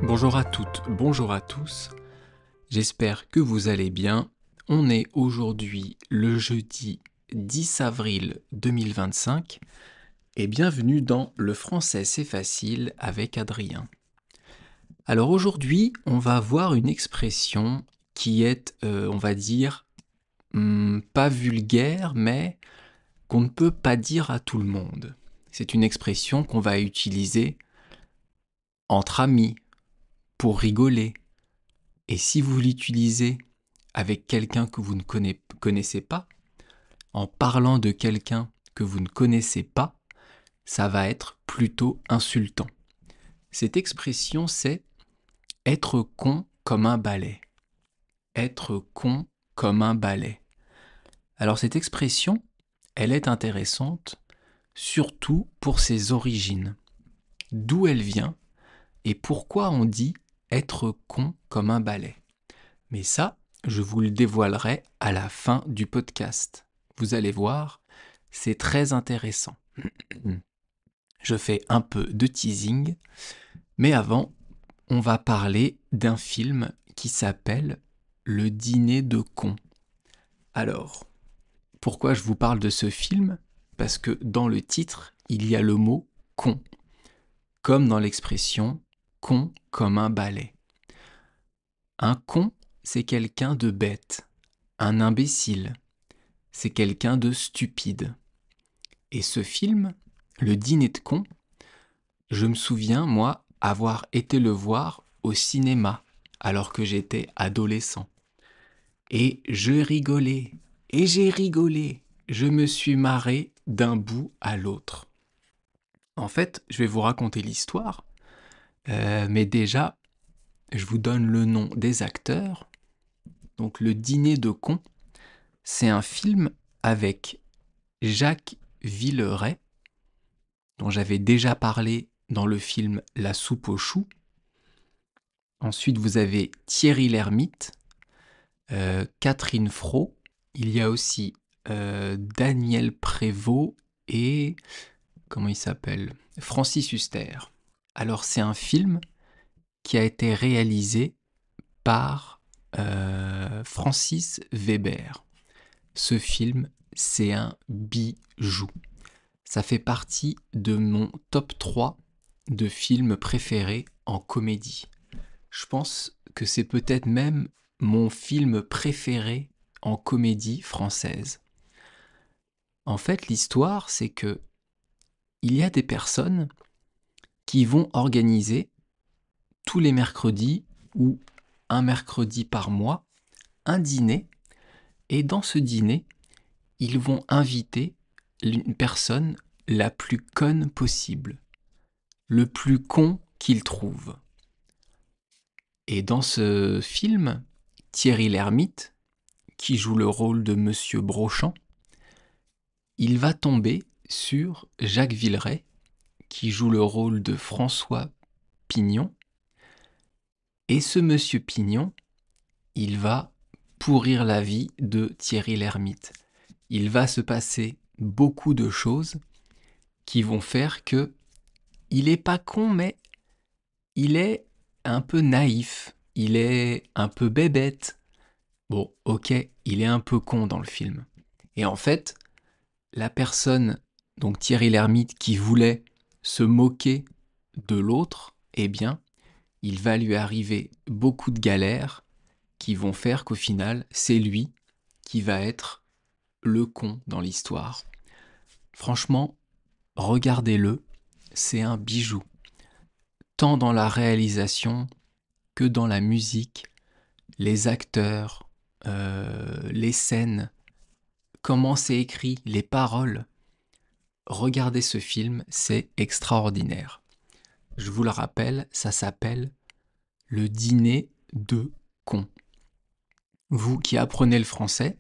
Bonjour à toutes, bonjour à tous, j'espère que vous allez bien. On est aujourd'hui le jeudi 10 avril 2025 et bienvenue dans Le français c'est facile avec Adrien. Alors aujourd'hui, on va voir une expression qui est, on va dire, pas vulgaire, mais qu'on ne peut pas dire à tout le monde. C'est une expression qu'on va utiliser entre amis, pour rigoler. Et si vous l'utilisez avec quelqu'un que vous ne connaissez pas, en parlant de quelqu'un que vous ne connaissez pas, ça va être plutôt insultant. Cette expression, c'est être con comme un balai. Être con comme un balai. Alors cette expression, elle est intéressante, surtout pour ses origines. D'où elle vient et pourquoi on dit être con comme un balai. Mais ça, je vous le dévoilerai à la fin du podcast. Vous allez voir, c'est très intéressant. Je fais un peu de teasing, mais avant, on va parler d'un film qui s'appelle Le dîner de cons. Alors, pourquoi je vous parle de ce film ? Parce que dans le titre, il y a le mot con, comme dans l'expression con comme un balai. Un con, c'est quelqu'un de bête, un imbécile, c'est quelqu'un de stupide. Et ce film, Le dîner de cons, je me souviens, moi, avoir été le voir au cinéma alors que j'étais adolescent. Et je rigolais, et j'ai rigolé, je me suis marré d'un bout à l'autre. En fait, je vais vous raconter l'histoire, mais déjà, je vous donne le nom des acteurs. Donc, Le dîner de cons, c'est un film avec Jacques Villeray, dont j'avais déjà parlé dans le film La soupe aux choux. Ensuite, vous avez Thierry Lhermitte, Catherine Fro. Il y a aussi Daniel Prévost et, comment il s'appelle ? Francis Huster. Alors, c'est un film qui a été réalisé par Francis Weber. Ce film, c'est un bijou. Ça fait partie de mon top 3 de films préférés en comédie. Je pense que c'est peut-être même mon film préféré en comédie française. En fait, l'histoire, c'est que il y a des personnes qui vont organiser tous les mercredis ou un mercredi par mois un dîner, et dans ce dîner, ils vont inviter une personne la plus conne possible, le plus con qu'ils trouvent. Et dans ce film, Thierry Lhermitte, qui joue le rôle de Monsieur Brochant, il va tomber sur Jacques Villeray, qui joue le rôle de François Pignon. Et ce Monsieur Pignon, il va pourrir la vie de Thierry Lhermitte. Il va se passer beaucoup de choses qui vont faire que il est pas con, mais il est un peu naïf, il est un peu bébête. Bon, ok, il est un peu con dans le film. Et en fait, la personne, donc Thierry Lhermitte, qui voulait se moquer de l'autre, eh bien, il va lui arriver beaucoup de galères qui vont faire qu'au final, c'est lui qui va être le con dans l'histoire. Franchement, regardez-le, c'est un bijou. Tant dans la réalisation que dans la musique, les acteurs, les scènes, comment c'est écrit, les paroles. Regardez ce film, c'est extraordinaire. Je vous le rappelle, ça s'appelle Le dîner de cons. Vous qui apprenez le français,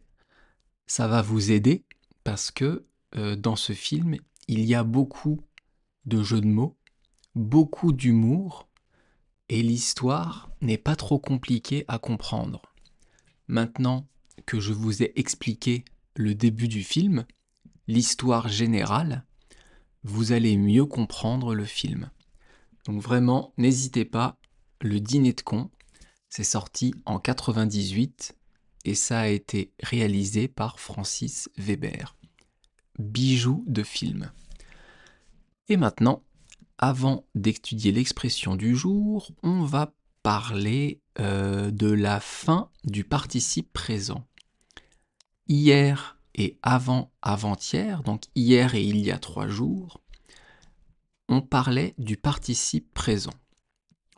ça va vous aider parce que dans ce film, il y a beaucoup de jeux de mots, beaucoup d'humour, et l'histoire n'est pas trop compliquée à comprendre. Maintenant que je vous ai expliqué le début du film, l'histoire générale, vous allez mieux comprendre le film. Donc vraiment, n'hésitez pas Le dîner de con. C'est sorti en 98 et ça a été réalisé par Francis Weber. Bijou de film. Et maintenant, avant d'étudier l'expression du jour, on va parler de la fin du participe présent. Hier et avant-hier, donc hier et il y a 3 jours, on parlait du participe présent.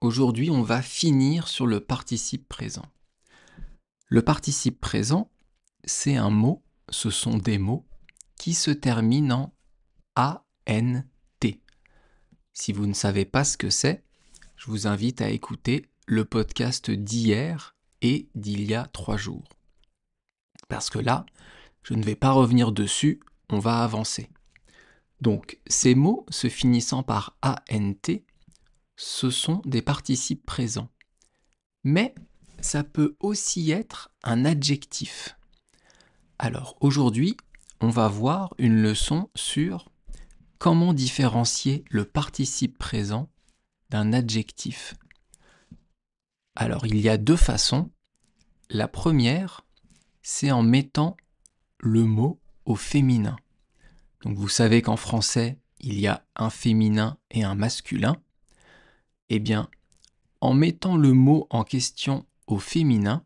Aujourd'hui, on va finir sur le participe présent. Le participe présent, c'est un mot, ce sont des mots qui se terminent en ANT. Si vous ne savez pas ce que c'est, je vous invite à écouter le podcast d'hier et d'il y a 3 jours. Parce que là, je ne vais pas revenir dessus, on va avancer. Donc, ces mots se finissant par ANT, ce sont des participes présents. Mais ça peut aussi être un adjectif. Alors, aujourd'hui, on va voir une leçon sur comment différencier le participe présent d'un adjectif. Alors, il y a 2 façons. La première, c'est en mettant le mot au féminin. Donc, vous savez qu'en français, il y a un féminin et un masculin. Eh bien, en mettant le mot en question au féminin,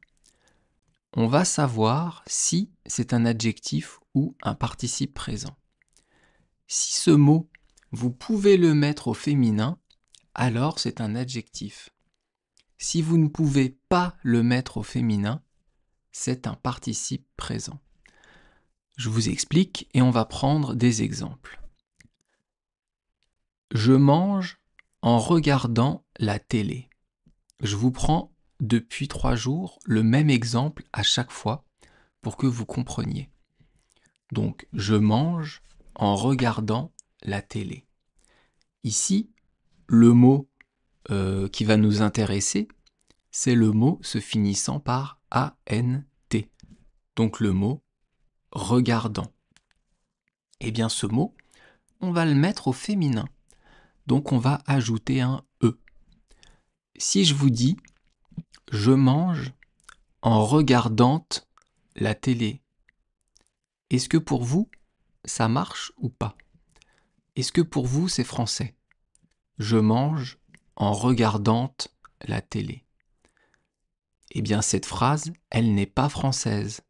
on va savoir si c'est un adjectif ou un participe présent. Si ce mot, vous pouvez le mettre au féminin, alors c'est un adjectif. Si vous ne pouvez pas le mettre au féminin, c'est un participe présent. Je vous explique et on va prendre des exemples. Je mange en regardant la télé. Je vous prends depuis 3 jours le même exemple à chaque fois pour que vous compreniez. Donc, je mange en regardant la télé. Ici, le mot qui va nous intéresser, c'est le mot se finissant par ANT. Donc le mot regardant. Eh bien ce mot, on va le mettre au féminin. Donc on va ajouter un E. Si je vous dis je mange en regardant la télé, est-ce que pour vous, ça marche ou pas? Est-ce que pour vous, c'est français? Je mange en regardant la télé. Eh bien, cette phrase, elle n'est pas française.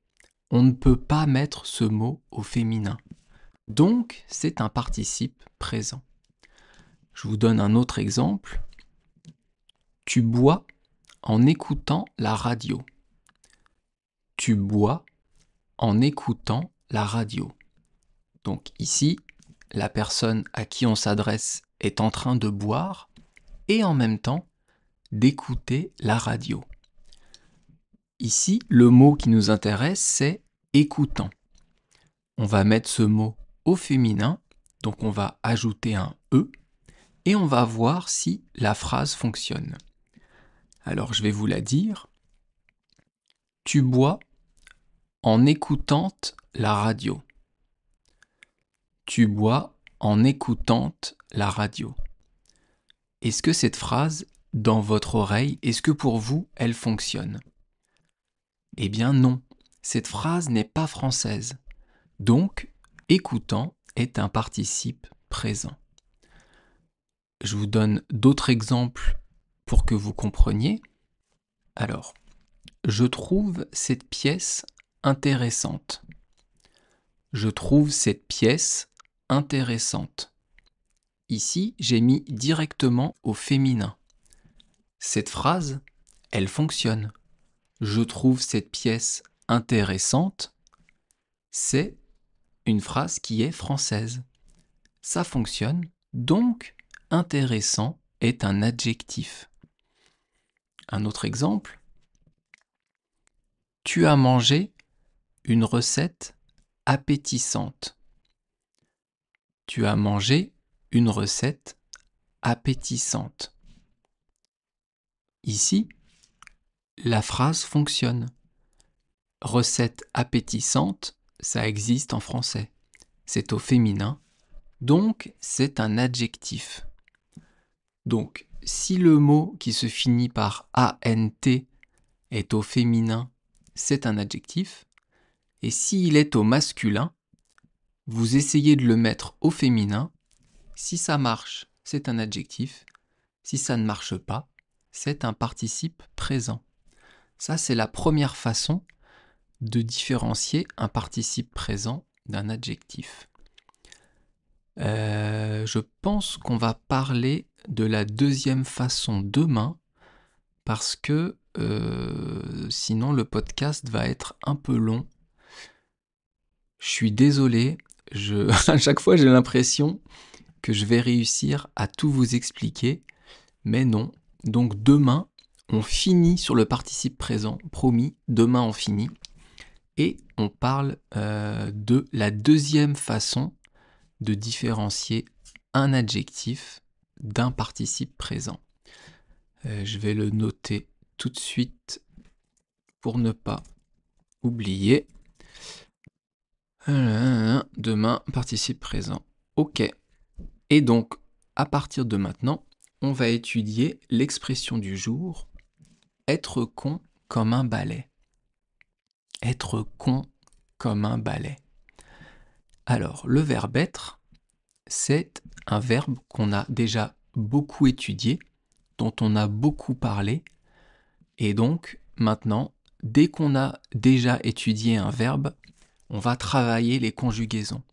On ne peut pas mettre ce mot au féminin. Donc, c'est un participe présent. Je vous donne un autre exemple. Tu bois en écoutant la radio. Tu bois en écoutant la radio. Donc ici, la personne à qui on s'adresse est en train de boire et en même temps d'écouter la radio. Ici, le mot qui nous intéresse, c'est écoutant. On va mettre ce mot au féminin, donc on va ajouter un E et on va voir si la phrase fonctionne. Alors je vais vous la dire. Tu bois en écoutant la radio. Tu bois en écoutant la radio. Est-ce que cette phrase, dans votre oreille, est-ce que pour vous, elle fonctionne? Eh bien non, cette phrase n'est pas française. Donc, écoutant est un participe présent. Je vous donne d'autres exemples pour que vous compreniez. Alors, je trouve cette pièce intéressante. Je trouve cette pièce intéressante. Ici, j'ai mis directement au féminin. Cette phrase, elle fonctionne. Je trouve cette pièce intéressante. C'est une phrase qui est française. Ça fonctionne, donc intéressant est un adjectif. Un autre exemple. Tu as mangé une recette appétissante. Tu as mangé une recette appétissante. Ici, la phrase fonctionne. Recette appétissante, ça existe en français. C'est au féminin, donc c'est un adjectif. Donc, si le mot qui se finit par ANT est au féminin, c'est un adjectif. Et s'il est au masculin, vous essayez de le mettre au féminin. Si ça marche, c'est un adjectif. Si ça ne marche pas, c'est un participe présent. Ça, c'est la première façon de différencier un participe présent d'un adjectif. Je pense qu'on va parler de la deuxième façon demain parce que sinon le podcast va être un peu long. Je suis désolé, à chaque fois j'ai l'impression que je vais réussir à tout vous expliquer, mais non. Donc demain, on finit sur le participe présent, promis, demain on finit, et on parle de la deuxième façon de différencier un adjectif d'un participe présent. Je vais le noter tout de suite pour ne pas oublier. Demain, participe présent. Ok. Et donc, à partir de maintenant, on va étudier l'expression du jour « être con comme un balai ». Être con comme un balai. Alors, le verbe être, c'est un verbe qu'on a déjà beaucoup étudié, dont on a beaucoup parlé. Et donc, maintenant, dès qu'on a déjà étudié un verbe, on va travailler les conjugaisons.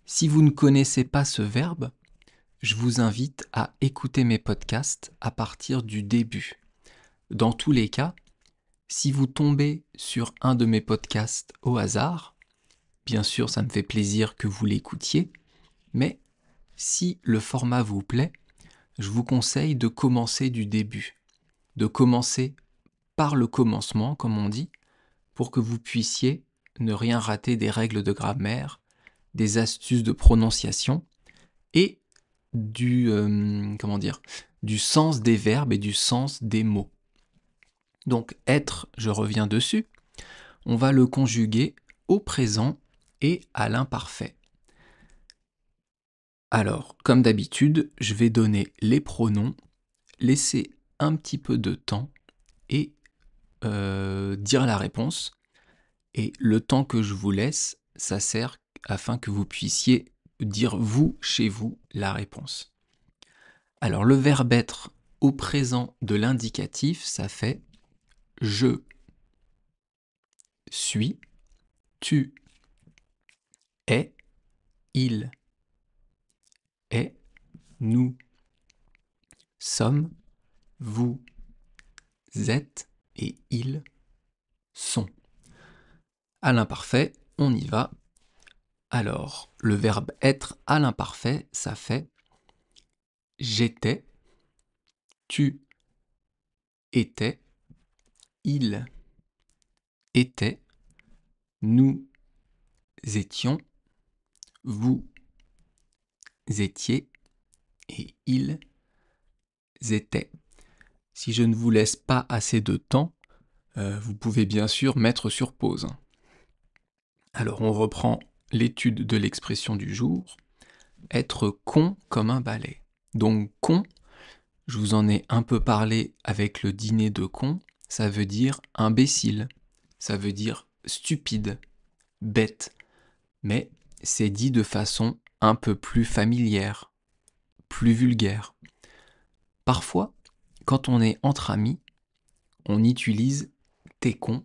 Si vous ne connaissez pas ce verbe, je vous invite à écouter mes podcasts à partir du début. Dans tous les cas, si vous tombez sur un de mes podcasts au hasard, bien sûr, ça me fait plaisir que vous l'écoutiez, mais si le format vous plaît, je vous conseille de commencer du début, de commencer par le commencement, comme on dit, pour que vous puissiez ne rien rater des règles de grammaire, des astuces de prononciation et du sens des verbes et du sens des mots. Donc être, je reviens dessus, on va le conjuguer au présent et à l'imparfait. Alors, comme d'habitude, je vais donner les pronoms, laisser un petit peu de temps et dire la réponse. Et le temps que je vous laisse, ça sert afin que vous puissiez dire vous, chez vous, la réponse. Alors, le verbe être au présent de l'indicatif, ça fait je suis, tu es, il est, nous sommes, vous êtes et ils sont. À l'imparfait, on y va. Alors, le verbe être à l'imparfait, ça fait j'étais, tu étais, il était, nous étions, vous étiez et ils étaient. Si je ne vous laisse pas assez de temps, vous pouvez bien sûr mettre sur pause. Alors on reprend l'étude de l'expression du jour. Être con comme un balai. Donc con, je vous en ai un peu parlé avec le dîner de con, ça veut dire imbécile, ça veut dire stupide, bête. Mais c'est dit de façon un peu plus familière, plus vulgaire. Parfois, quand on est entre amis, on utilise t'es con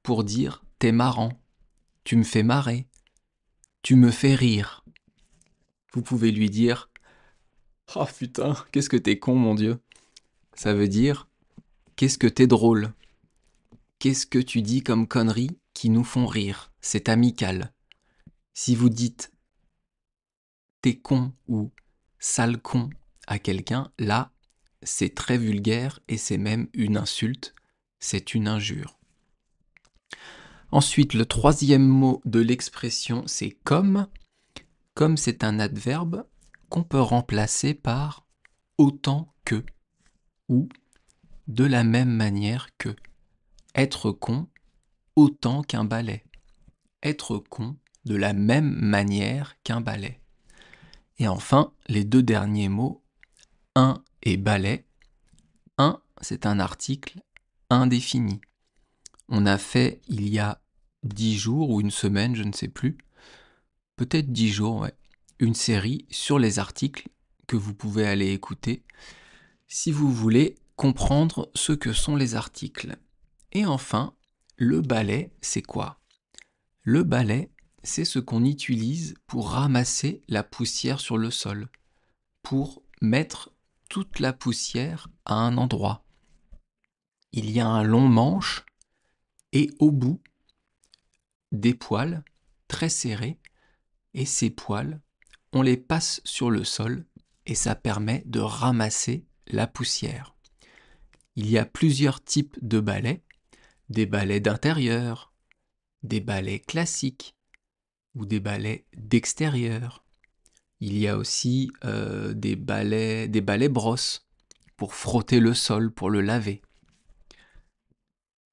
pour dire t'es marrant, tu me fais marrer, tu me fais rire. Vous pouvez lui dire oh putain, qu'est-ce que t'es con, mon Dieu. Ça veut dire qu'est-ce que t'es drôle. Qu'est-ce que tu dis comme conneries qui nous font rire. C'est amical. Si vous dites t'es con ou sale con à quelqu'un, là, c'est très vulgaire et c'est même une insulte. C'est une injure. Ensuite, le troisième mot de l'expression, c'est comme. Comme c'est un adverbe qu'on peut remplacer par autant que ou de la même manière que. Être con autant qu'un balai. Être con de la même manière qu'un balai. Et enfin, les deux derniers mots, un et balai, un, c'est un article indéfini. On a fait il y a 10 jours ou une semaine, je ne sais plus, peut-être 10 jours, ouais, une série sur les articles que vous pouvez aller écouter si vous voulez comprendre ce que sont les articles. Et enfin, le balai, c'est quoi? Le balai, c'est ce qu'on utilise pour ramasser la poussière sur le sol, pour mettre toute la poussière à un endroit. Il y a un long manche et au bout, des poils très serrés, et ces poils, on les passe sur le sol et ça permet de ramasser la poussière. Il y a plusieurs types de balais, des balais d'intérieur, des balais classiques ou des balais d'extérieur. Il y a aussi des balais brosses pour frotter le sol, pour le laver.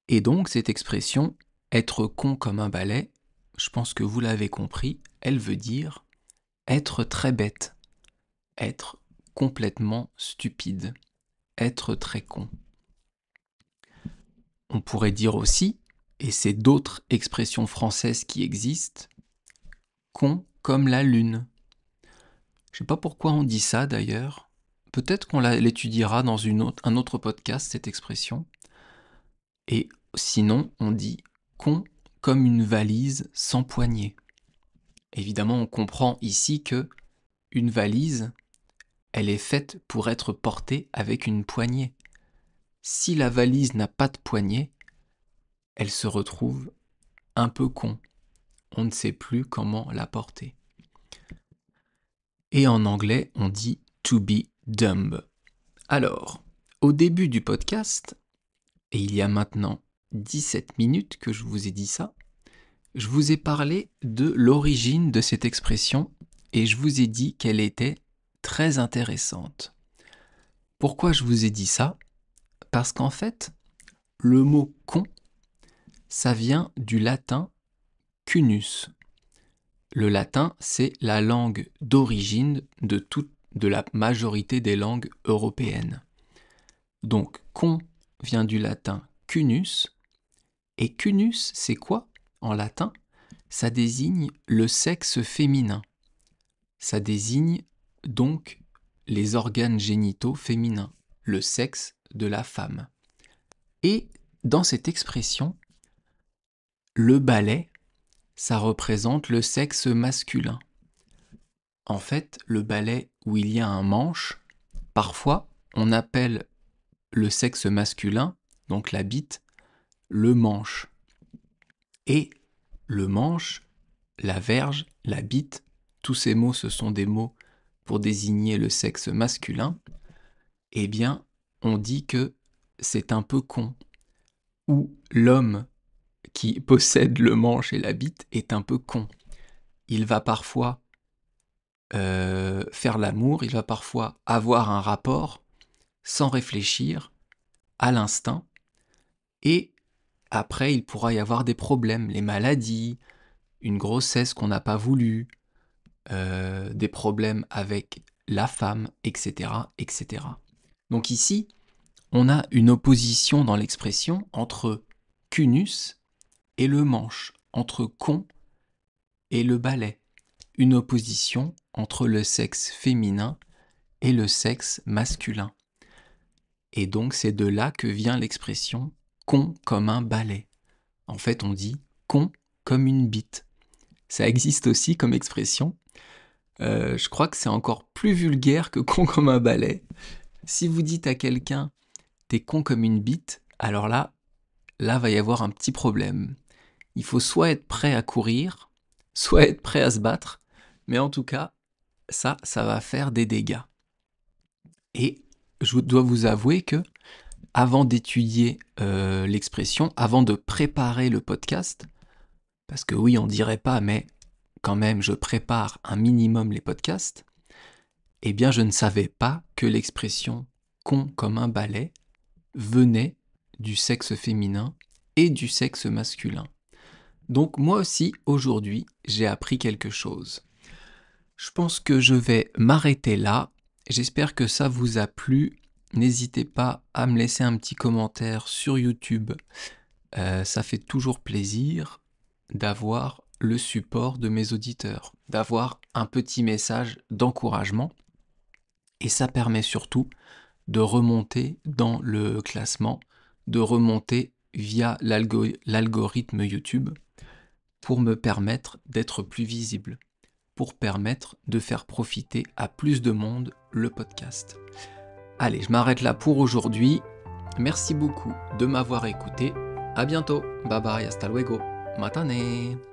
Et donc cette expression « être con comme un balai », je pense que vous l'avez compris, elle veut dire être très bête, être complètement stupide, être très con. On pourrait dire aussi, et c'est d'autres expressions françaises qui existent, con comme la lune. Je ne sais pas pourquoi on dit ça d'ailleurs. Peut-être qu'on l'étudiera dans un autre podcast, cette expression. Et sinon, on dit con comme une valise sans poignée. Évidemment, on comprend ici que une valise, elle est faite pour être portée avec une poignée. Si la valise n'a pas de poignée, elle se retrouve un peu con. On ne sait plus comment la porter. Et en anglais, on dit to be dumb. Alors, au début du podcast, et il y a maintenant 17 minutes que je vous ai dit ça, je vous ai parlé de l'origine de cette expression et je vous ai dit qu'elle était très intéressante. Pourquoi je vous ai dit ça? Parce qu'en fait, le mot con, ça vient du latin cunus. Le latin, c'est la langue d'origine de la majorité des langues européennes. Donc, con vient du latin cunus, et cunus, c'est quoi en latin? Ça désigne le sexe féminin. Ça désigne donc les organes génitaux féminins, le sexe de la femme. Et dans cette expression, le balai, ça représente le sexe masculin. En fait, le balai où il y a un manche, parfois on appelle le sexe masculin, donc la bite, le manche. Et le manche, la verge, la bite, tous ces mots, ce sont des mots pour désigner le sexe masculin. Eh bien, on dit que c'est un peu con. Ou l'homme qui possède le manche et la bite est un peu con. Il va parfois faire l'amour, il va parfois avoir un rapport sans réfléchir, à l'instinct, et après il pourra y avoir des problèmes, les maladies, une grossesse qu'on n'a pas voulu, des problèmes avec la femme, etc., etc. Donc ici, on a une opposition dans l'expression entre cunus et le manche, entre con et le balai. Une opposition entre le sexe féminin et le sexe masculin. Et donc c'est de là que vient l'expression con comme un balai. En fait, on dit con comme une bite. Ça existe aussi comme expression. Je crois que c'est encore plus vulgaire que con comme un balai. Si vous dites à quelqu'un t'es con comme une bite, alors là va y avoir un petit problème. Il faut soit être prêt à courir, soit être prêt à se battre, mais en tout cas, ça va faire des dégâts. Et je dois vous avouer que, avant d'étudier l'expression, avant de préparer le podcast, parce que oui, on dirait pas, mais quand même, je prépare un minimum les podcasts, eh bien, je ne savais pas que l'expression « con comme un balai » venait du sexe féminin et du sexe masculin. Donc moi aussi, aujourd'hui, j'ai appris quelque chose. Je pense que je vais m'arrêter là. J'espère que ça vous a plu. n'hésitez pas à me laisser un petit commentaire sur YouTube. Ça fait toujours plaisir d'avoir le support de mes auditeurs, d'avoir un petit message d'encouragement. Et ça permet surtout de remonter dans le classement, de remonter via l'algorithme YouTube pour me permettre d'être plus visible, pour permettre de faire profiter à plus de monde le podcast. Allez, je m'arrête là pour aujourd'hui. Merci beaucoup de m'avoir écouté. À bientôt. Bye bye, hasta luego. Matane.